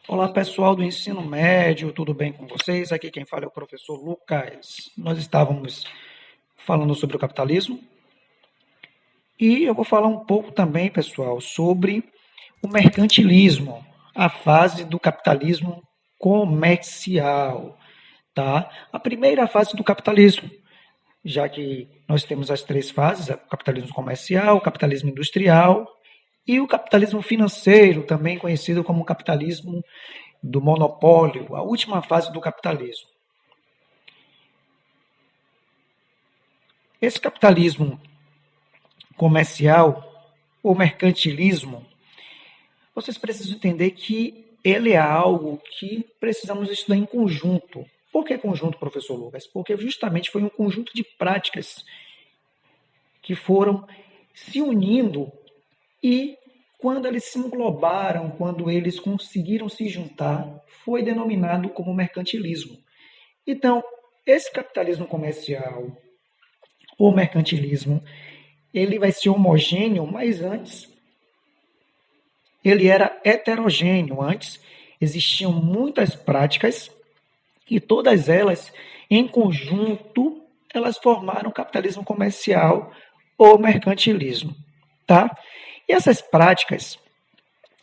Olá, pessoal do ensino médio, tudo bem com vocês? Aqui quem fala é o professor Lucas. Nós estávamos falando sobre o capitalismo e eu vou falar um pouco também, pessoal, sobre o mercantilismo, a fase do capitalismo comercial, tá? A primeira fase do capitalismo, já que nós temos as três fases, o capitalismo comercial, o capitalismo industrial e o capitalismo financeiro, também conhecido como capitalismo do monopólio, a última fase do capitalismo. Esse capitalismo comercial ou mercantilismo, vocês precisam entender que ele é algo que precisamos estudar em conjunto. Por que conjunto, professor Lucas? Porque justamente foi um conjunto de práticas que foram se unindo e quando eles se englobaram, quando eles conseguiram se juntar, foi denominado como mercantilismo. Então, esse capitalismo comercial ou mercantilismo, ele vai ser homogêneo, mas antes ele era heterogêneo. Antes existiam muitas práticas e todas elas, em conjunto, elas formaram o capitalismo comercial ou mercantilismo, tá? E essas práticas,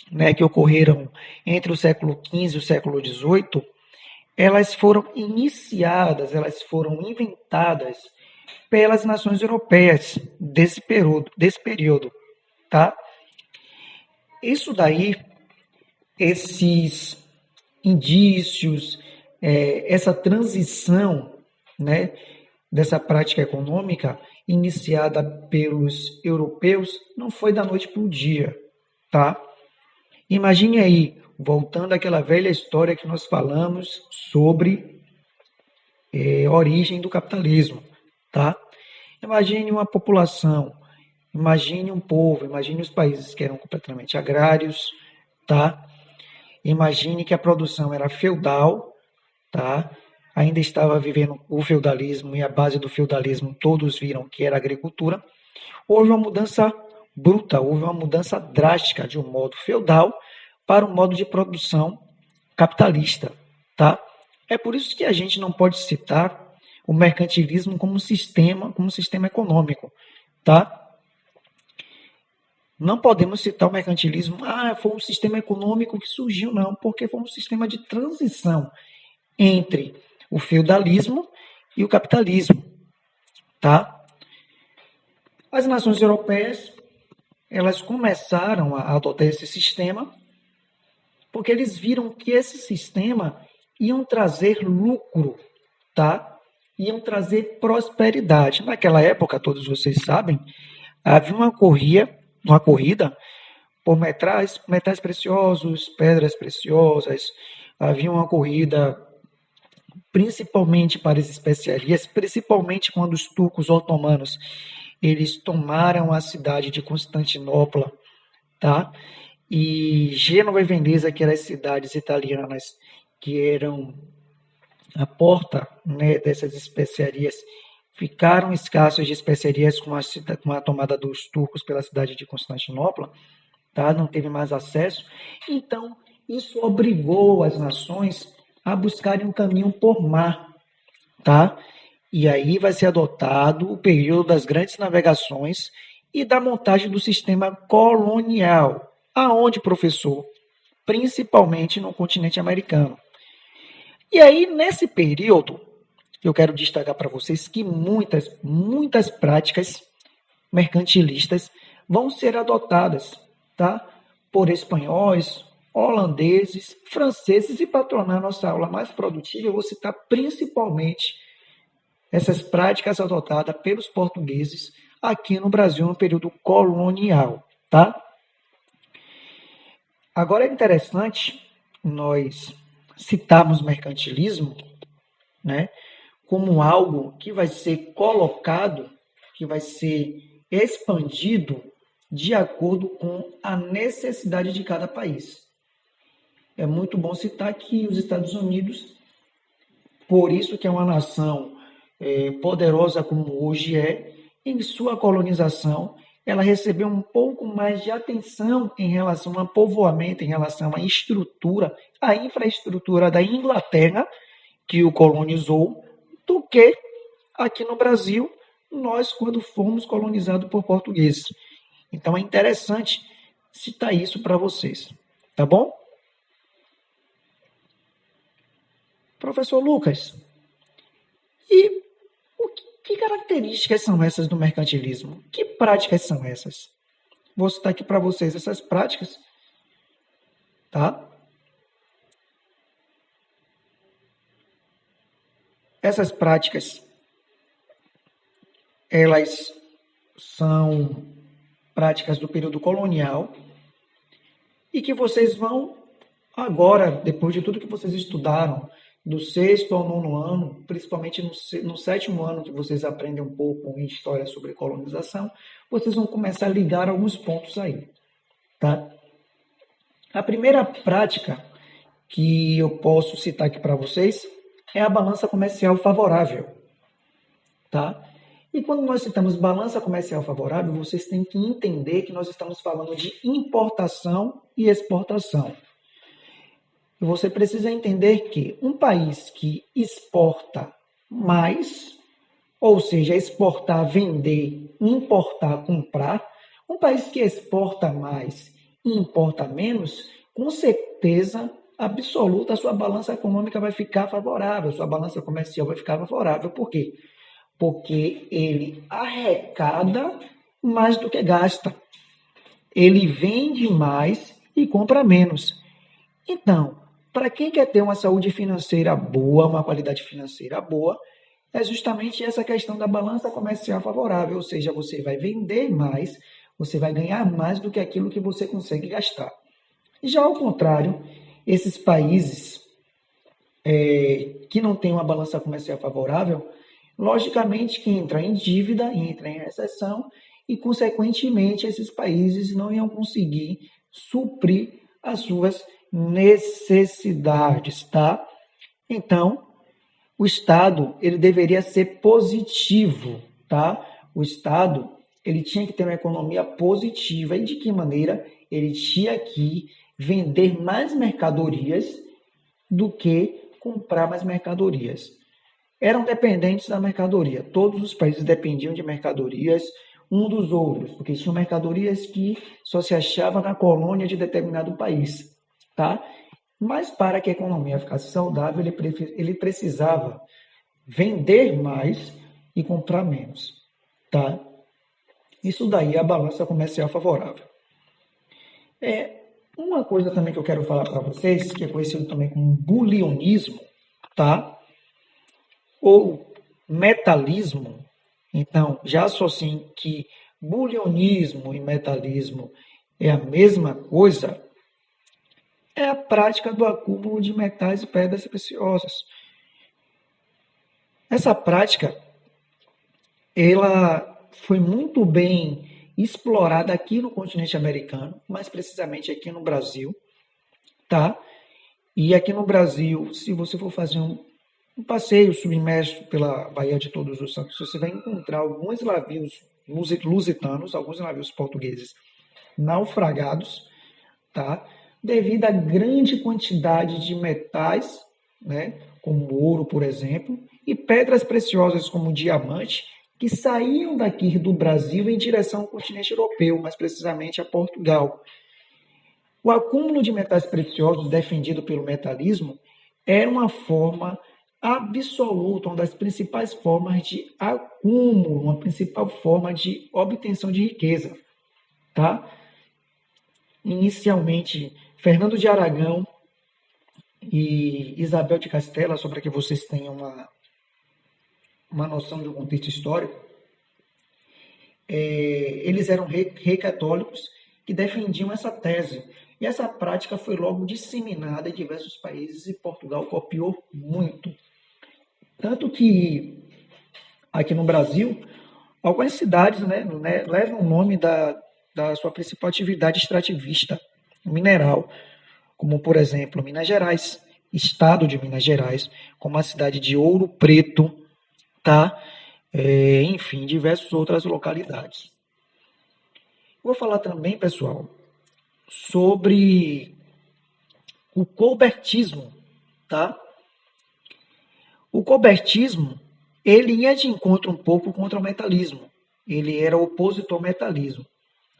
né, que ocorreram entre o século XV e o século XVIII, elas foram iniciadas, elas foram inventadas pelas nações europeias desse período, tá? Isso daí, esses indícios, essa transição, né, dessa prática econômica iniciada pelos europeus não foi da noite para o dia, tá? Imagine aí, voltando àquela velha história que nós falamos sobre a origem do capitalismo, tá? Imagine uma população, imagine um povo, imagine os países que eram completamente agrários, tá? Imagine que a produção era feudal, tá? Ainda estava vivendo o feudalismo e a base do feudalismo todos viram que era a agricultura. Houve uma mudança bruta, houve uma mudança drástica de um modo feudal para um modo de produção capitalista, tá? É por isso que a gente não pode citar o mercantilismo como sistema econômico, tá? Não podemos citar o mercantilismo, foi um sistema econômico que surgiu, não, porque foi um sistema de transição entre o feudalismo e o capitalismo, tá? As nações europeias, elas começaram a adotar esse sistema porque eles viram que esse sistema iam trazer lucro, tá? Iam trazer prosperidade. Naquela época, todos vocês sabem, havia uma corrida por metais preciosos, pedras preciosas, havia uma corrida principalmente para as especiarias, principalmente quando os turcos otomanos eles tomaram a cidade de Constantinopla, tá? E Gênova e Veneza, que eram as cidades italianas que eram a porta, né, dessas especiarias, ficaram escassos de especiarias com a tomada dos turcos pela cidade de Constantinopla, tá? Não teve mais acesso. Então, isso obrigou as nações a buscarem um caminho por mar, tá? E aí vai ser adotado o período das grandes navegações e da montagem do sistema colonial. Aonde, professor? Principalmente no continente americano. E aí, nesse período, eu quero destacar para vocês que muitas práticas mercantilistas vão ser adotadas, tá? Por espanhóis, holandeses, franceses, e para tornar a nossa aula mais produtiva, eu vou citar principalmente essas práticas adotadas pelos portugueses aqui no Brasil no período colonial, tá? Agora é interessante nós citarmos mercantilismo, né, como algo que vai ser colocado, que vai ser expandido de acordo com a necessidade de cada país. É muito bom citar que os Estados Unidos, por isso que é uma nação poderosa como hoje é, em sua colonização, ela recebeu um pouco mais de atenção em relação a povoamento, em relação à estrutura, à infraestrutura da Inglaterra, que o colonizou, do que aqui no Brasil, nós quando fomos colonizados por portugueses. Então é interessante citar isso para vocês, tá bom? Professor Lucas, e que características são essas do mercantilismo? Que práticas são essas? Vou citar aqui para vocês essas práticas, tá? Essas práticas, elas são práticas do período colonial e que vocês vão agora, depois de tudo que vocês estudaram, do sexto ao nono ano, principalmente no sétimo ano que vocês aprendem um pouco em história sobre colonização, vocês vão começar a ligar alguns pontos aí, tá? A primeira prática que eu posso citar aqui para vocês é a balança comercial favorável, tá? E quando nós citamos balança comercial favorável, vocês têm que entender que nós estamos falando de importação e exportação. E você precisa entender que um país que exporta mais, ou seja, exportar, vender, importar, comprar, um país que exporta mais e importa menos, com certeza absoluta a sua balança econômica vai ficar favorável, sua balança comercial vai ficar favorável. Por quê? Porque ele arrecada mais do que gasta. Ele vende mais e compra menos. Então, para quem quer ter uma saúde financeira boa, uma qualidade financeira boa, é justamente essa questão da balança comercial favorável, ou seja, você vai vender mais, você vai ganhar mais do que aquilo que você consegue gastar. Já ao contrário, esses países que não têm uma balança comercial favorável, logicamente que entra em dívida, entra em recessão e, consequentemente, esses países não iam conseguir suprir as suas necessidades, tá? Então, o Estado, ele deveria ser positivo, tá? O Estado, ele tinha que ter uma economia positiva. E de que maneira? Ele tinha que vender mais mercadorias do que comprar mais mercadorias. Eram dependentes da mercadoria. Todos os países dependiam de mercadorias um dos outros, porque tinham mercadorias que só se achavam na colônia de determinado país, tá? Mas para que a economia ficasse saudável, ele precisava vender mais e comprar menos, tá? Isso daí é a balança comercial favorável. Uma coisa também que eu quero falar para vocês, que é conhecido também como bulionismo, tá? Ou metalismo. Então, já associem que bulionismo e metalismo é a mesma coisa, é a prática do acúmulo de metais e pedras preciosas. Essa prática, ela foi muito bem explorada aqui no continente americano, mais precisamente aqui no Brasil, tá? E aqui no Brasil, se você for fazer um passeio submerso pela Baía de Todos os Santos, você vai encontrar alguns navios lusitanos, alguns navios portugueses naufragados, tá? Devido à grande quantidade de metais, né, como ouro, por exemplo, e pedras preciosas como diamante, que saíam daqui do Brasil em direção ao continente europeu, mais precisamente a Portugal. O acúmulo de metais preciosos defendido pelo metalismo era uma forma absoluta, uma das principais formas de acúmulo, uma principal forma de obtenção de riqueza, tá? Inicialmente, Fernando de Aragão e Isabel de Castela, só para que vocês tenham uma noção do contexto histórico, eles eram rei católicos que defendiam essa tese. E essa prática foi logo disseminada em diversos países e Portugal copiou muito. Tanto que aqui no Brasil, algumas cidades levam o nome da sua principal atividade extrativista, mineral, como por exemplo Minas Gerais, estado de Minas Gerais, como a cidade de Ouro Preto, tá? Enfim, diversas outras localidades. Vou falar também, pessoal, sobre o colbertismo, tá? O colbertismo, ele ia de encontro um pouco contra o metalismo. Ele era opositor ao metalismo.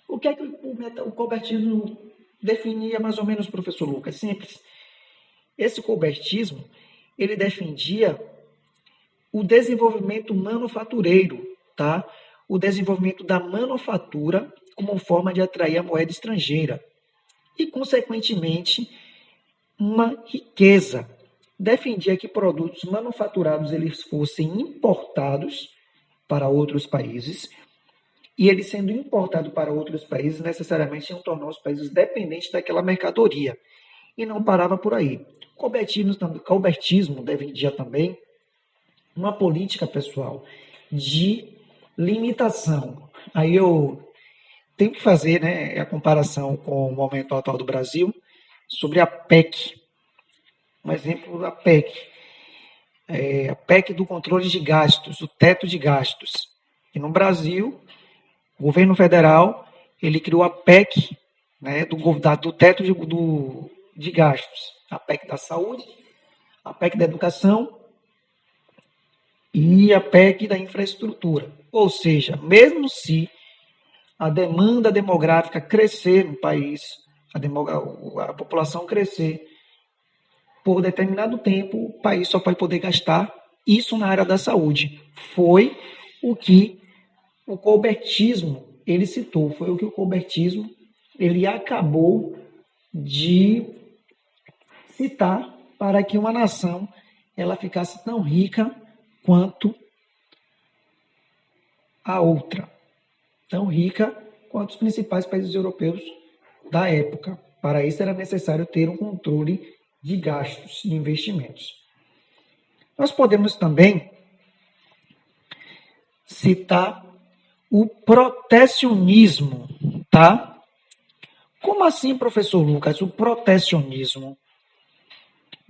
O que é que o colbertismo definia mais ou menos, professor Lucas? Simples. Esse colbertismo, ele defendia o desenvolvimento manufatureiro, tá? O desenvolvimento da manufatura como forma de atrair a moeda estrangeira e, consequentemente, uma riqueza. Defendia que produtos manufaturados eles fossem importados para outros países e eles sendo importados para outros países necessariamente iam tornar os países dependentes daquela mercadoria. E não parava por aí. O colbertismo defendia também uma política, pessoal, de limitação. Aí eu tenho que fazer, né, a comparação com o momento atual do Brasil sobre a PEC. Um exemplo da PEC. A PEC do controle de gastos, o teto de gastos. E no Brasil, o governo federal ele criou a PEC, né, do teto de gastos. A PEC da saúde, a PEC da educação e a PEC da infraestrutura. Ou seja, mesmo se a demanda demográfica crescer no país, a população crescer, por determinado tempo, o país só vai poder gastar isso na área da saúde. Foi o que o colbertismo ele citou, foi o que o colbertismo ele acabou de citar para que uma nação ela ficasse tão rica quanto a outra, tão rica quanto os principais países europeus da época. Para isso era necessário ter um controle de gastos e investimentos. Nós podemos também citar o protecionismo, tá? Como assim, professor Lucas, o protecionismo?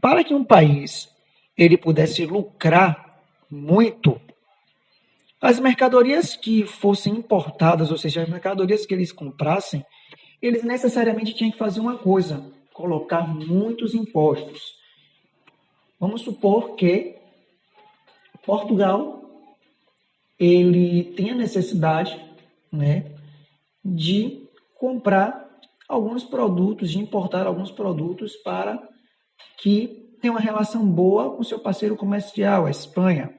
Para que um país ele pudesse lucrar muito, as mercadorias que fossem importadas, ou seja, as mercadorias que eles comprassem, eles necessariamente tinham que fazer uma coisa, colocar muitos impostos. Vamos supor que Portugal ele tem a necessidade, né, de comprar alguns produtos, de importar alguns produtos para que tenha uma relação boa com seu parceiro comercial, a Espanha,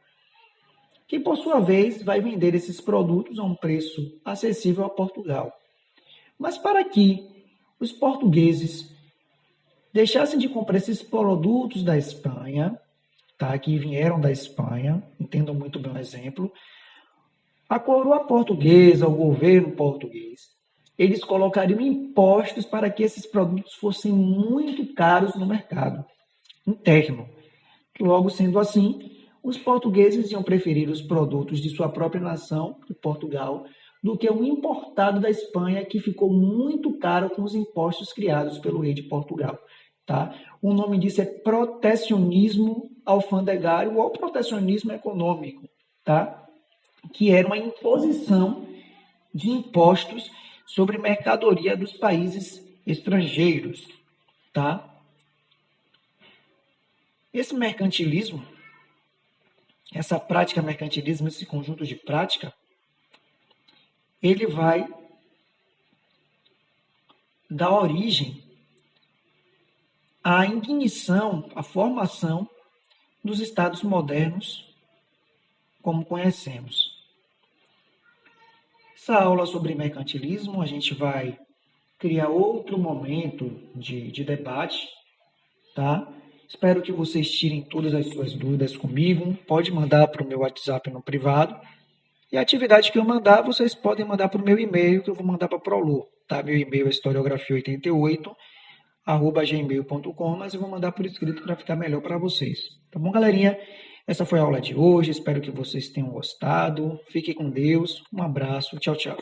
que por sua vez vai vender esses produtos a um preço acessível a Portugal. Mas para que os portugueses deixassem de comprar esses produtos da Espanha, tá, que vieram da Espanha, entendam muito bem o exemplo, a coroa portuguesa, o governo português, eles colocariam impostos para que esses produtos fossem muito caros no mercado interno. Logo, sendo assim, os portugueses iam preferir os produtos de sua própria nação, de Portugal, do que o importado da Espanha, que ficou muito caro com os impostos criados pelo rei de Portugal. Tá? O nome disso é protecionismo alfandegário ou protecionismo econômico, tá? Que era uma imposição de impostos sobre mercadoria dos países estrangeiros. Tá? Esse mercantilismo, essa prática mercantilismo, esse conjunto de prática, ele vai dar origem à ignição, à formação dos estados modernos, como conhecemos. Essa aula sobre mercantilismo, a gente vai criar outro momento de debate, tá? Espero que vocês tirem todas as suas dúvidas comigo. Pode mandar para o meu WhatsApp no privado. E a atividade que eu mandar, vocês podem mandar para o meu e-mail, que eu vou mandar para a Prolu. Tá? Meu e-mail é historiografia88@gmail.com, mas eu vou mandar por escrito para ficar melhor para vocês. Tá bom, galerinha? Essa foi a aula de hoje. Espero que vocês tenham gostado. Fiquem com Deus. Um abraço. Tchau, tchau.